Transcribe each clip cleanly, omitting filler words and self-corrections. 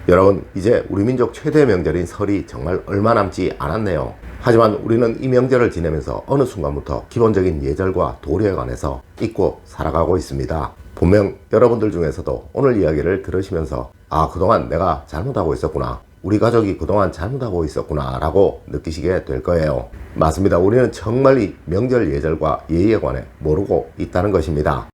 여러분, 이제 우리 민족 최대 명절인 설이 정말 얼마 남지 않았네요. 하지만 우리는 이 명절을 지내면서 어느 순간부터 기본적인 예절과 도리에 관해서 잊고 살아가고 있습니다. 분명 여러분들 중에서도 오늘 이야기를 들으시면서 그동안 내가 잘못하고 있었구나, 우리 가족이 그동안 잘못하고 있었구나 라고 느끼시게 될 거예요. 맞습니다. 우리는 정말 이 명절 예절과 예의에 관해 모르고 있다는 것입니다.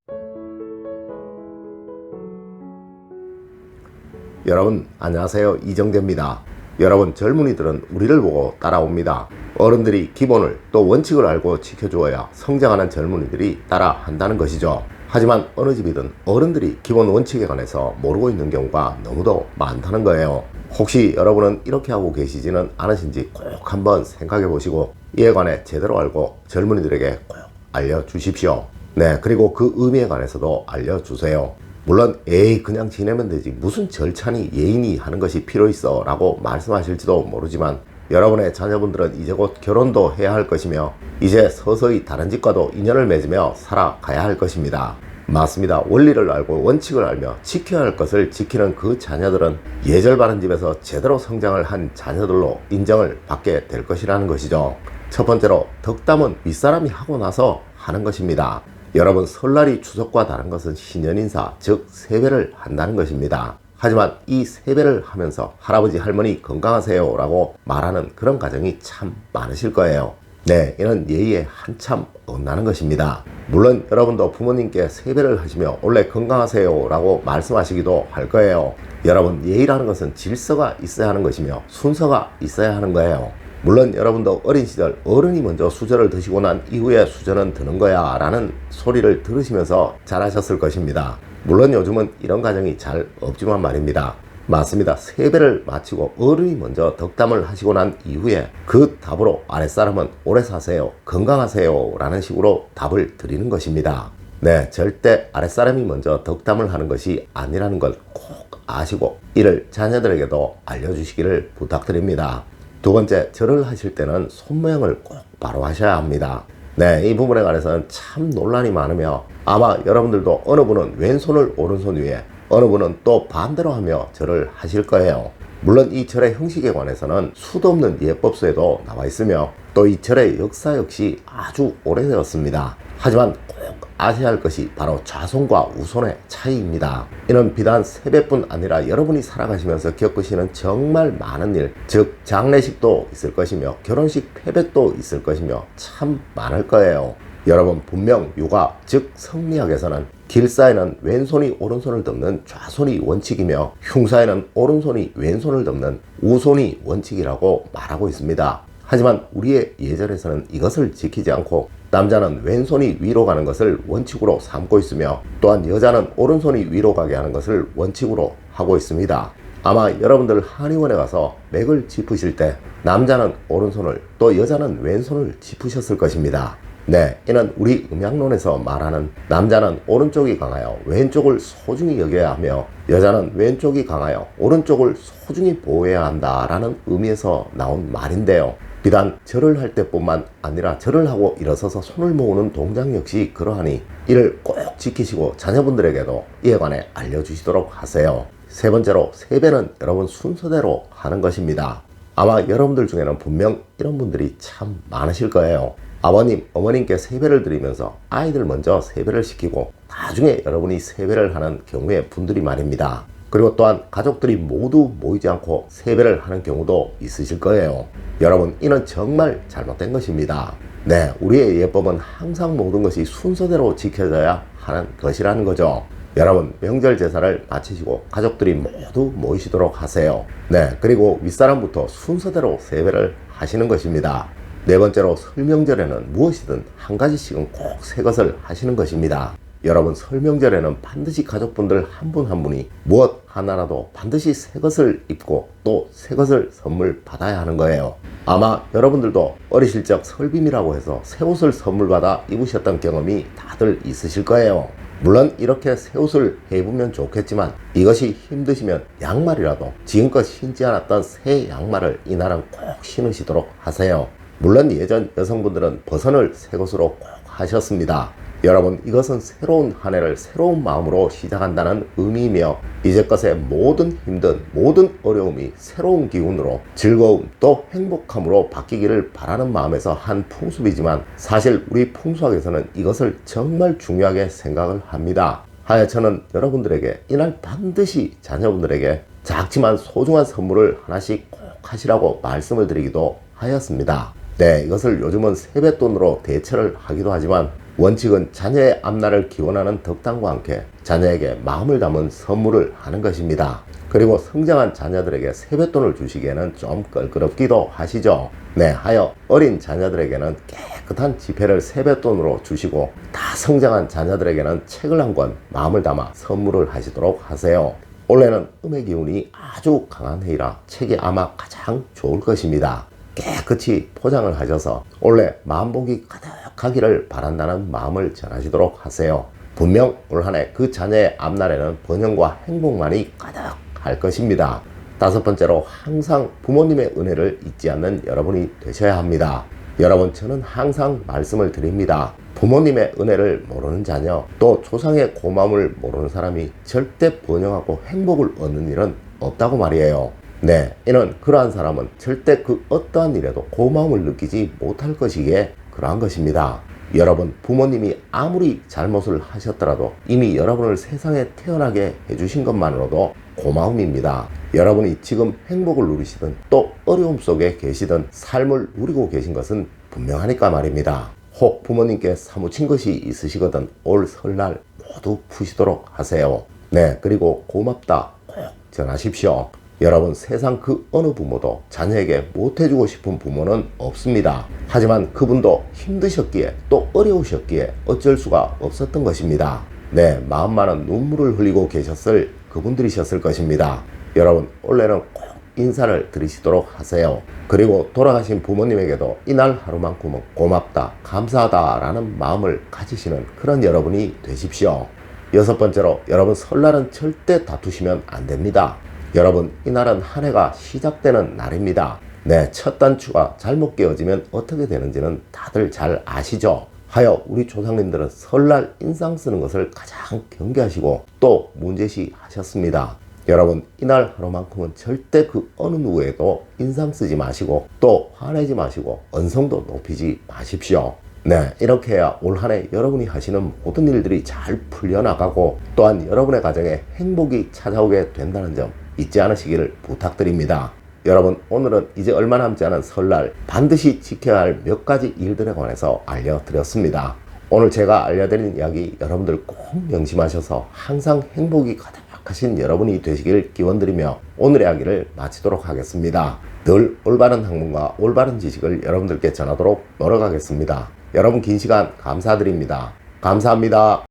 여러분 안녕하세요, 이정재입니다. 여러분, 젊은이들은 우리를 보고 따라옵니다. 어른들이 기본을 또 원칙을 알고 지켜주어야 성장하는 젊은이들이 따라한다는 것이죠. 하지만 어느 집이든 어른들이 기본 원칙에 관해서 모르고 있는 경우가 너무도 많다는 거예요. 혹시 여러분은 이렇게 하고 계시지는 않으신지 꼭 한번 생각해 보시고 이에 관해 제대로 알고 젊은이들에게 꼭 알려주십시오. 네, 그리고 그 의미에 관해서도 알려주세요. 물론 그냥 지내면 되지 무슨 절차니 예의니 하는 것이 필요 있어 라고 말씀하실지도 모르지만, 여러분의 자녀분들은 이제 곧 결혼도 해야 할 것이며 이제 서서히 다른 집과도 인연을 맺으며 살아가야 할 것입니다. 맞습니다. 원리를 알고 원칙을 알며 지켜야 할 것을 지키는 그 자녀들은 예절 바른 집에서 제대로 성장을 한 자녀들로 인정을 받게 될 것이라는 것이죠. 첫 번째로, 덕담은 윗사람이 하고 나서 하는 것입니다. 여러분, 설날이 추석과 다른 것은 신년인사, 즉 세배를 한다는 것입니다. 하지만 이 세배를 하면서 할아버지 할머니 건강하세요 라고 말하는 그런 가정이 참 많으실 거예요. 네, 이는 예의에 한참 어긋나는 것입니다. 물론 여러분도 부모님께 세배를 하시며 원래 건강하세요 라고 말씀하시기도 할 거예요. 여러분, 예의라는 것은 질서가 있어야 하는 것이며 순서가 있어야 하는 거예요. 물론 여러분도 어린 시절 어른이 먼저 수저를 드시고 난 이후에 수저는 드는 거야 라는 소리를 들으시면서 자라셨을 것입니다. 물론 요즘은 이런 가정이 잘 없지만 말입니다. 맞습니다. 세배를 마치고 어른이 먼저 덕담을 하시고 난 이후에 그 답으로 아랫사람은 오래 사세요, 건강하세요 라는 식으로 답을 드리는 것입니다. 네, 절대 아랫사람이 먼저 덕담을 하는 것이 아니라는 걸 꼭 아시고 이를 자녀들에게도 알려주시기를 부탁드립니다. 두 번째, 절을 하실 때는 손 모양을 꼭 바로 하셔야 합니다. 네, 이 부분에 관해서는 참 논란이 많으며 아마 여러분들도 어느 분은 왼손을 오른손 위에, 어느 분은 또 반대로 하며 절을 하실 거예요. 물론 이 절의 형식에 관해서는 수도 없는 예법서에도 나와 있으며 또 이 절의 역사 역시 아주 오래되었습니다. 하지만 꼭 아셔야 할 것이 바로 좌손과 우손의 차이입니다. 이는 비단 세배뿐 아니라 여러분이 살아가시면서 겪으시는 정말 많은 일, 즉 장례식도 있을 것이며 결혼식 패배도 있을 것이며 참 많을 거예요. 여러분, 분명 육아, 즉 성리학에서는 길사에는 왼손이 오른손을 덮는 좌손이 원칙이며 흉사에는 오른손이 왼손을 덮는 우손이 원칙이라고 말하고 있습니다. 하지만 우리의 예절에서는 이것을 지키지 않고 남자는 왼손이 위로 가는 것을 원칙으로 삼고 있으며 또한 여자는 오른손이 위로 가게 하는 것을 원칙으로 하고 있습니다. 아마 여러분들 한의원에 가서 맥을 짚으실 때 남자는 오른손을 또 여자는 왼손을 짚으셨을 것입니다. 네, 이는 우리 음양론에서 말하는 남자는 오른쪽이 강하여 왼쪽을 소중히 여겨야 하며 여자는 왼쪽이 강하여 오른쪽을 소중히 보호해야 한다라는 의미에서 나온 말인데요. 비단 절을 할 때뿐만 아니라 절을 하고 일어서서 손을 모으는 동작 역시 그러하니 이를 꼭 지키시고 자녀분들에게도 이에 관해 알려주시도록 하세요. 세 번째로, 세배는 여러분 순서대로 하는 것입니다. 아마 여러분들 중에는 분명 이런 분들이 참 많으실 거예요. 아버님, 어머님께 세배를 드리면서 아이들 먼저 세배를 시키고 나중에 여러분이 세배를 하는 경우의 분들이 말입니다. 그리고 또한 가족들이 모두 모이지 않고 세배를 하는 경우도 있으실 거예요. 여러분, 이는 정말 잘못된 것입니다. 네, 우리의 예법은 항상 모든 것이 순서대로 지켜져야 하는 것이라는 거죠. 여러분, 명절 제사를 마치시고 가족들이 모두 모이시도록 하세요. 네, 그리고 윗사람부터 순서대로 세배를 하시는 것입니다. 네 번째로, 설명절에는 무엇이든 한 가지씩은 꼭 새 것을 하시는 것입니다. 여러분, 설명절에는 반드시 가족분들 한 분 한 분이 무엇 하나라도 반드시 새 것을 입고 또 새 것을 선물 받아야 하는 거예요. 아마 여러분들도 어리실 적 설빔이라고 해서 새 옷을 선물 받아 입으셨던 경험이 다들 있으실 거예요. 물론 이렇게 새 옷을 입으면 좋겠지만 이것이 힘드시면 양말이라도 지금껏 신지 않았던 새 양말을 이날은 꼭 신으시도록 하세요. 물론 예전 여성분들은 버선을 새 것으로 꼭 하셨습니다. 여러분, 이것은 새로운 한 해를 새로운 마음으로 시작한다는 의미이며 이제껏의 모든 힘든 모든 어려움이 새로운 기운으로 즐거움 또 행복함으로 바뀌기를 바라는 마음에서 한 풍습이지만 사실 우리 풍수학에서는 이것을 정말 중요하게 생각을 합니다. 하여처는 여러분들에게 이날 반드시 자녀분들에게 작지만 소중한 선물을 하나씩 꼭 하시라고 말씀을 드리기도 하였습니다. 네, 이것을 요즘은 세뱃돈으로 대체를 하기도 하지만 원칙은 자녀의 앞날을 기원하는 덕담과 함께 자녀에게 마음을 담은 선물을 하는 것입니다. 그리고 성장한 자녀들에게 세뱃돈을 주시기에는 좀 껄끄럽기도 하시죠. 네, 하여 어린 자녀들에게는 깨끗한 지폐를 세뱃돈으로 주시고 다 성장한 자녀들에게는 책을 한 권 마음을 담아 선물을 하시도록 하세요. 올해는 음의 기운이 아주 강한 해이라 책이 아마 가장 좋을 것입니다. 깨끗이 포장을 하셔서 올해 마음복이 가득하기를 바란다는 마음을 전하시도록 하세요. 분명 올 한 해 그 자녀의 앞날에는 번영과 행복만이 가득할 것입니다. 다섯 번째로 항상 부모님의 은혜를 잊지 않는 여러분이 되셔야 합니다. 여러분, 저는 항상 말씀을 드립니다. 부모님의 은혜를 모르는 자녀 또 조상의 고마움을 모르는 사람이 절대 번영하고 행복을 얻는 일은 없다고 말이에요. 네, 이는 그러한 사람은 절대 그 어떠한 일에도 고마움을 느끼지 못할 것이기에 그러한 것입니다. 여러분, 부모님이 아무리 잘못을 하셨더라도 이미 여러분을 세상에 태어나게 해주신 것만으로도 고마움입니다. 여러분이 지금 행복을 누리시든 또 어려움 속에 계시든 삶을 누리고 계신 것은 분명하니까 말입니다. 혹 부모님께 사무친 것이 있으시거든 올 설날 모두 푸시도록 하세요. 네, 그리고 고맙다 꼭 전하십시오. 여러분, 세상 그 어느 부모도 자녀에게 못해주고 싶은 부모는 없습니다. 하지만 그분도 힘드셨기에 또 어려우셨기에 어쩔 수가 없었던 것입니다. 네, 마음만은 눈물을 흘리고 계셨을 그분들이셨을 것입니다. 여러분, 올해는 꼭 인사를 드리시도록 하세요. 그리고 돌아가신 부모님에게도 이날 하루만큼은 고맙다, 감사하다 라는 마음을 가지시는 그런 여러분이 되십시오. 여섯 번째로, 여러분 설날은 절대 다투시면 안 됩니다. 여러분, 이날은 한 해가 시작되는 날입니다. 네, 첫 단추가 잘못 끼워지면 어떻게 되는지는 다들 잘 아시죠? 하여 우리 조상님들은 설날 인상 쓰는 것을 가장 경계하시고 또 문제시 하셨습니다. 여러분, 이날 하루만큼은 절대 그 어느 누구에도 인상 쓰지 마시고 또 화내지 마시고 언성도 높이지 마십시오. 네, 이렇게 해야 올 한 해 여러분이 하시는 모든 일들이 잘 풀려나가고 또한 여러분의 가정에 행복이 찾아오게 된다는 점 잊지 않으시기를 부탁드립니다. 여러분, 오늘은 이제 얼마 남지 않은 설날 반드시 지켜야 할 몇 가지 일들에 관해서 알려드렸습니다. 오늘 제가 알려드린 이야기 여러분들 꼭 명심하셔서 항상 행복이 가득하신 여러분이 되시길 기원드리며 오늘의 이야기를 마치도록 하겠습니다. 늘 올바른 학문과 올바른 지식을 여러분들께 전하도록 노력하겠습니다. 여러분, 긴 시간 감사드립니다. 감사합니다.